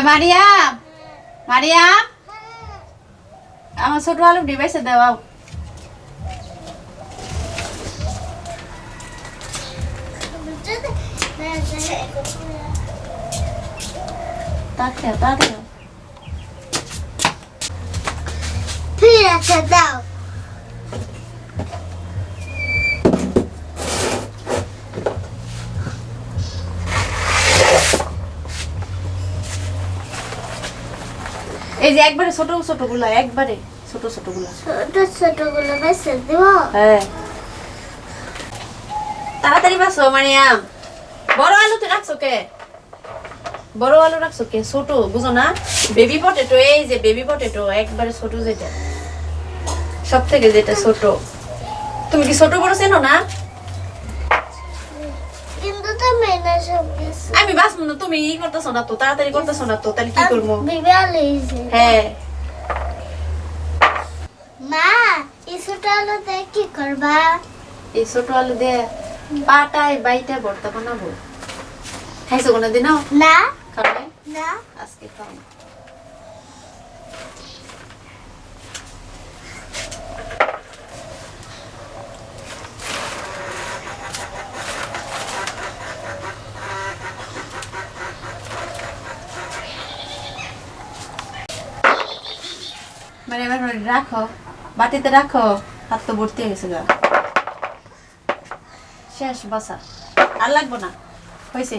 মারিয়াম, মারিয়াম, আমার ছোট আলু ডিভাইসে দাও। দাও ঠিক আছে দাও। এই যে একবারে ছোট ছোট গুলা, একবারে ছোট ছোট গুলা, ছোট ছোট গুলো বেছে দিব। হ্যাঁ তাড়াতাড়ি বাসো মারিয়াম। বড় আলু তো রাখছো কে? বড় আলু রাখছো কে? ছোট বুঝো না? বেবি পটেটো, এই যে বেবি পটেটো একবারে ছোট, যেটা সব থেকে যেটা ছোট। তুমি কি ছোট বড় চেনো না? কিন্তু তুমি না সব কিছু। আমি বাসমু না, তুমি ই করতেছো না তো, তাড়াতাড়ি করতেছো না তো, তাহলে কি করবো? বেবি আলু ইছে। হ্যাঁ মা এই ছোট আলু দিয়ে কি করবা? এই ছোট আলু দিয়ে পাটায় বাইটা ভর্তা বানাবো। খাইছো কোনোদিন? না খাও নাই? না। আজকে খাও। মানে এবার রাখো, বাটিতে রাখো, হাত তো ভর্তি হয়ে গেছে গা। শেষ বাসা, আর লাগবো না, হয়েছে।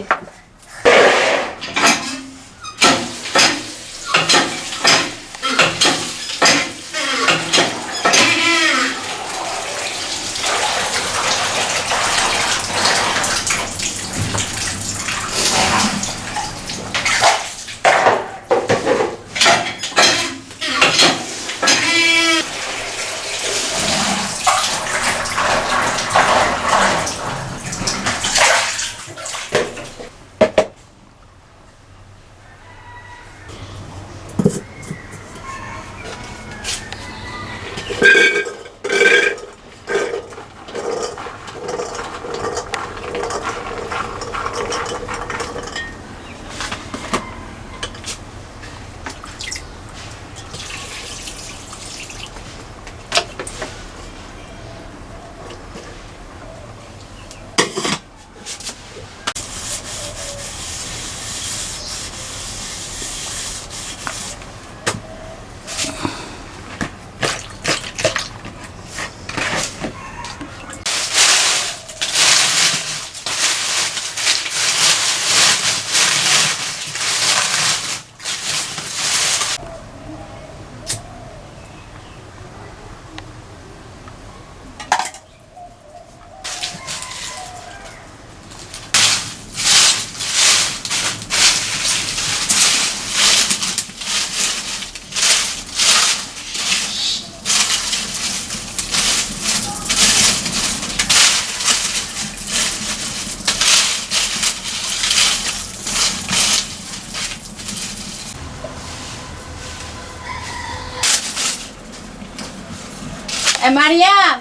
মারিয়াম,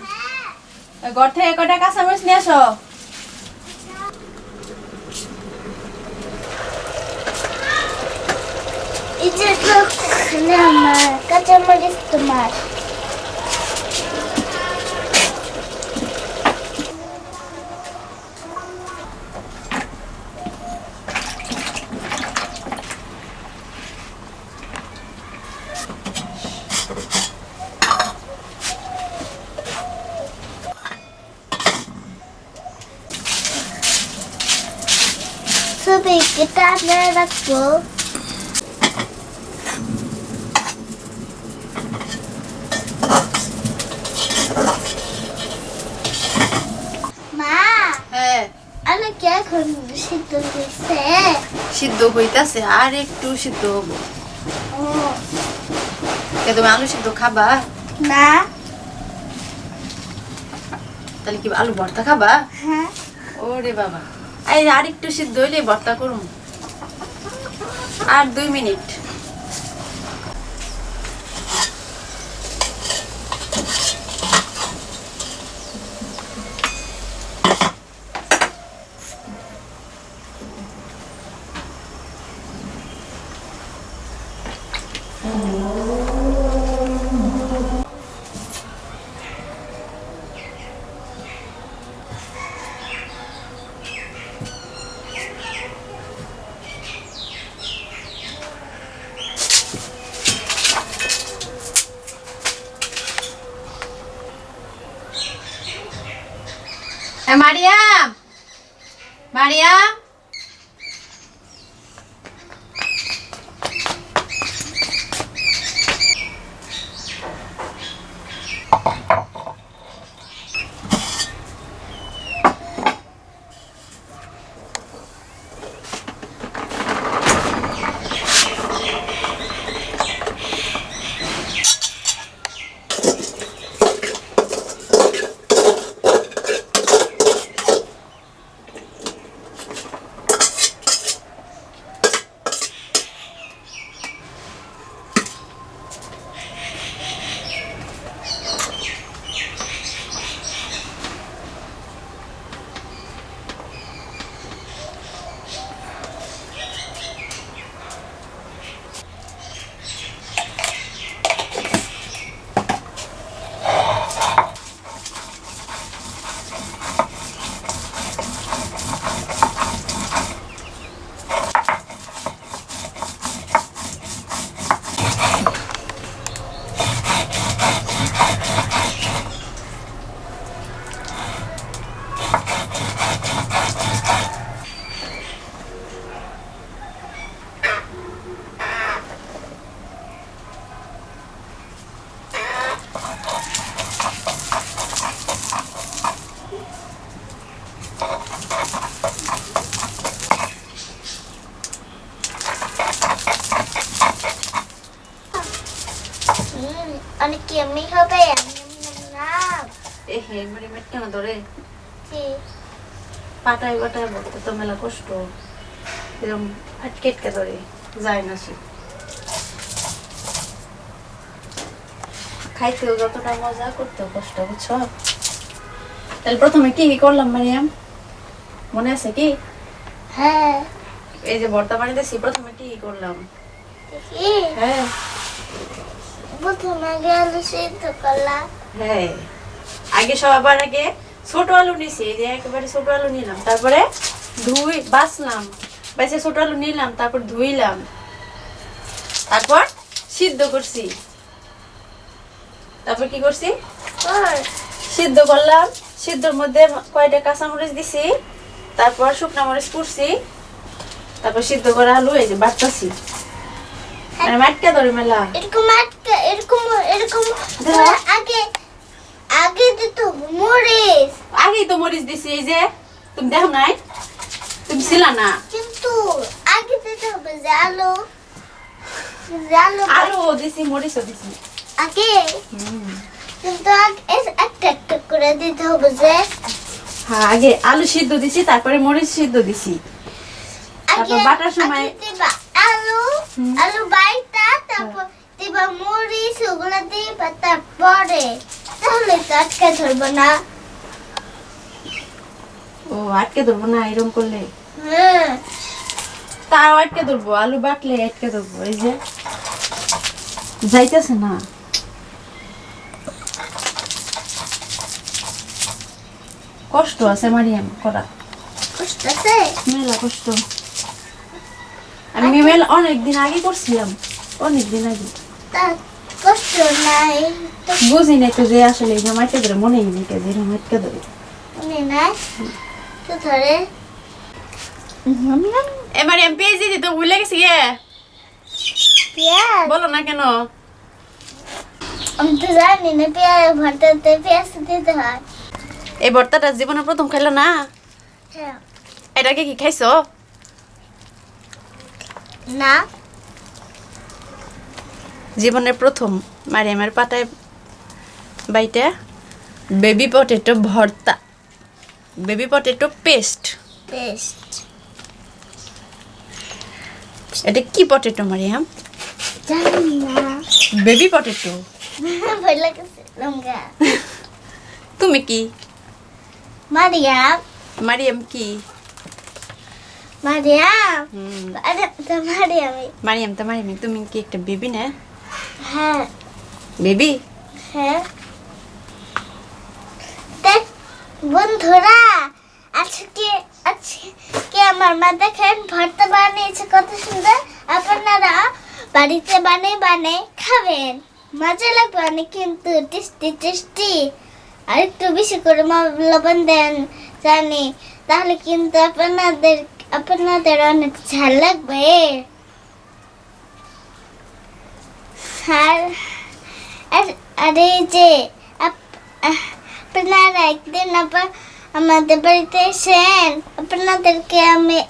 ঘর থেকে কটা কাঁচামরিচ নিয়ে আসো। এই যে আমার কাঁচামরিচ তোমার। শুধু এটা আপনারা রাখবো। মা, হ্যাঁ আলু কি এখন সিদ্ধ হয়েছে? সিদ্ধ হইতাছে, আর একটু সিদ্ধ হবো। ও তুমি আলু সিদ্ধ খাবা? না। তাহলে কি আলু ভর্তা খাবা? হ্যাঁ। ওরে বাবা, এই আর একটু সিদ্ধ হইলে ভর্তা করুন। আর 2 মিনিট। মারিয়াম, মারিয়াম, অনেক কেমনি হবে না এ হে মানে মেট কেন ধরে কি পাটায় পাটায় বলতে তো মেলা কষ্ট, এরকম আটকেটকে ধরে যায় না সে। খাইতেও যতটা মজা, করতেও কষ্ট, বুঝছো? তাহলে প্রথমে কি কি করলাম মারিয়াম, মনে আছে কি? হ্যাঁ এই যে ভর্তা বানাইতেছি, প্রথমে কি কি করলাম? দেখি হ্যাঁ প্রথমে আগে আলু সিদ্ধ করলাম। হ্যাঁ, আগে সবার আগে ছোট আলু নিছি, এই যে একেবারে ছোট আলু নিলাম, তারপরে বাছলাম, বেছে ছোট আলু নিলাম, তারপর ধুইলাম, তারপর সিদ্ধ করছি। তারপর কি করছি? সিদ্ধ করলাম, সিদ্ধর মধ্যে কয়টা কাঁচামরিচ দিছি, তারপর শুকনা মরিচ কুটছি, তারপর সিদ্ধ করা আলু এই যে বাটতাছি। মানে মাটকা ধরে মেলা এরকম এরকম এরকম দাও। আগে আগে দিত মরিচ, আগেই তো মরিচ দিছি, এই যে তুমি দেখো নাই, তুমি ছিলা না। কিন্তু আগে দিতে হবে যে আলু আলু দিছি, মরিচও দিছি আগে, কিন্তু আগে একটা একটা করে দিতে হবে যে। হ্যাঁ, আগে আলু সিদ্ধ দিছি, তারপরে মরিচ সিদ্ধ দিছি, তারপর বাটার সময় আগে দিবা আলু আলু বাইটা, তারপর দিবা মরিচ, ওগুলা দিবা তারপরে, তাহলে তো আটকে ধরবো না। ও আটকে ধরবো না এরকম করলে? হ্যাঁ তাও আটকে ধরবো, আলু বাটলে আটকে ধরবো, এই যে যাইতেছে না। কষ্ট আছে মারিয়াম করা, কষ্ট আছে। মেলা কষ্ট। আমি অনেকদিন আগে করছিলাম, অনেকদিন আগে, তা কষ্ট নাই তো, বুঝি নাই তো যে আসলে এই আটকে ধরে, মনেই নেই যে এরকম আটকে ধরে। মনে নাই তো ধরে। এবার পেঁয়াজ দিতে তো ভুলে গেছি গে, পেঁয়াজ বলো না কেন? আমি তো জানি না পেঁয়াজ ভর্তাতে পেঁয়াজ দিতে হয়। এই ভর্তাটা জীবনে প্রথম খাইলো না? হ্যাঁ এটাকে কি খাইছো? না জীবনের প্রথম মারিয়ামের পাটায় বাইটা বেবি পটেটো ভর্তা, বেবি পটেটো পেস্ট। পেস্ট এটা কি পটেটো মারিয়াম? জানি না, বেবি পটেটো। ভয় লাগছে লঙ্কা। তুমি কি? মারিয়াম মারিয়াম কি? মারিয়াম হুম, আরে তো মারিয়াম। মারিয়াম তো মারিয়াম, তুমি কি একটা বেবি না? হ্যাঁ বেবি? হ্যাঁ দেখ বন্ধুরা, আজকে আমার মা দেখেন ভর্তা বানিয়েছে কত সুন্দর। আপনারা বাড়িতে বানিয়ে খাবেন, মজা লাগবে অনেক, কিন্তু টেস্টি টেস্টি। আর একটু বেশি করে লবণ দেন, জানি, তাহলে কিন্তু আপনাদের অনেক ঝাল লাগবে। আর এই যে আপনারা একদিন আমাদের বাড়িতে এসেন, আপনাদেরকে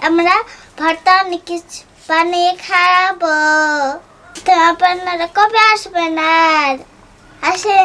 আমরা ভর্তা অনেক কিছু বানিয়ে খাওয়াবো। তো আপনারা কবে আসবেন? আর আসে